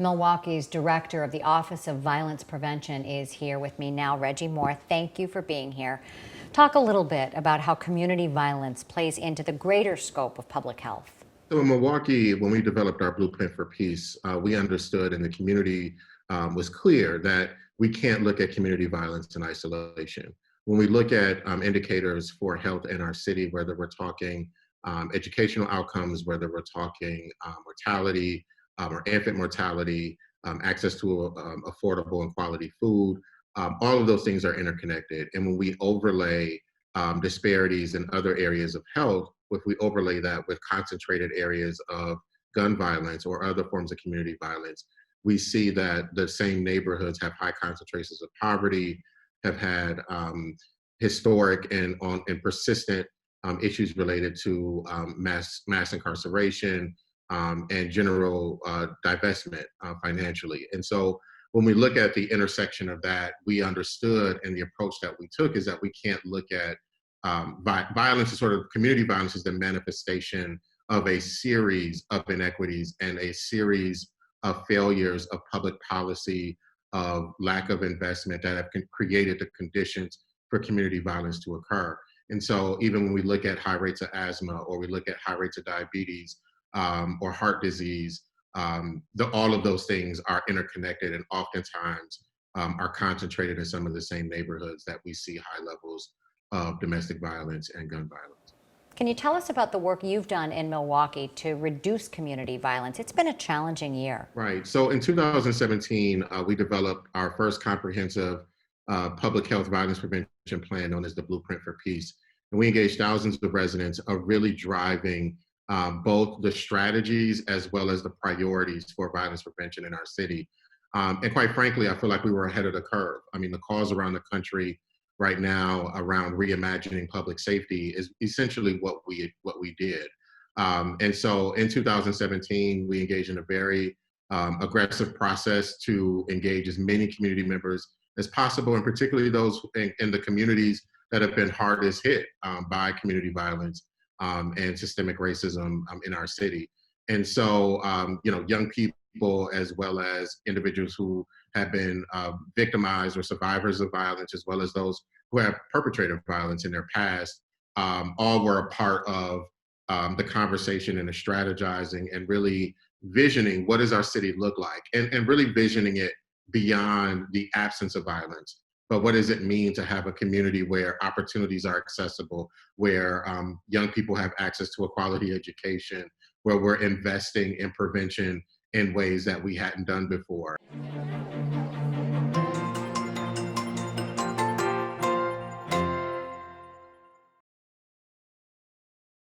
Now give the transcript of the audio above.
Milwaukee's director of the Office of Violence Prevention is here with me now. Reggie Moore, thank you for being here. Talk a little bit about how community violence plays into the greater scope of public health. So in Milwaukee, when we developed our Blueprint for Peace, we understood and the community was clear that we can't look at community violence in isolation. When we look at indicators for health in our city, whether we're talking educational outcomes, whether we're talking mortality or infant mortality, access to affordable and quality food, all of those things are interconnected. And when we overlay disparities in other areas of health, if we overlay that with concentrated areas of gun violence or other forms of community violence, we see that the same neighborhoods have high concentrations of poverty, have had historic and persistent issues related to mass incarceration and general divestment financially. And so when we look at the intersection of that, we understood, and the approach that we took is that we can't look at violence is sort of community violence is the manifestation of a series of inequities and a series of failures of public policy, of lack of investment that have created the conditions for community violence to occur. And so even when we look at high rates of asthma, or we look at high rates of diabetes or heart disease, all of those things are interconnected and oftentimes are concentrated in some of the same neighborhoods that we see high levels of domestic violence and gun violence. Can you tell us about the work you've done in Milwaukee to reduce community violence? It's been a challenging year. Right. So in 2017, we developed our first comprehensive public health violence prevention plan known as the Blueprint for Peace. And we engaged thousands of residents of really driving both the strategies as well as the priorities for violence prevention in our city. And quite frankly, I feel like we were ahead of the curve. I mean, the calls around the country right now around reimagining public safety is essentially what we did. And so in 2017, we engaged in a very aggressive process to engage as many community members as possible, and particularly those in the communities that have been hardest hit by community violence and systemic racism in our city. And so, young people as well as individuals who have been victimized or survivors of violence, as well as those who have perpetrated violence in their past, all were a part of the conversation and the strategizing and really visioning what does our city look like, and really visioning it beyond the absence of violence. But what does it mean to have a community where opportunities are accessible, where young people have access to a quality education, where we're investing in prevention in ways that we hadn't done before.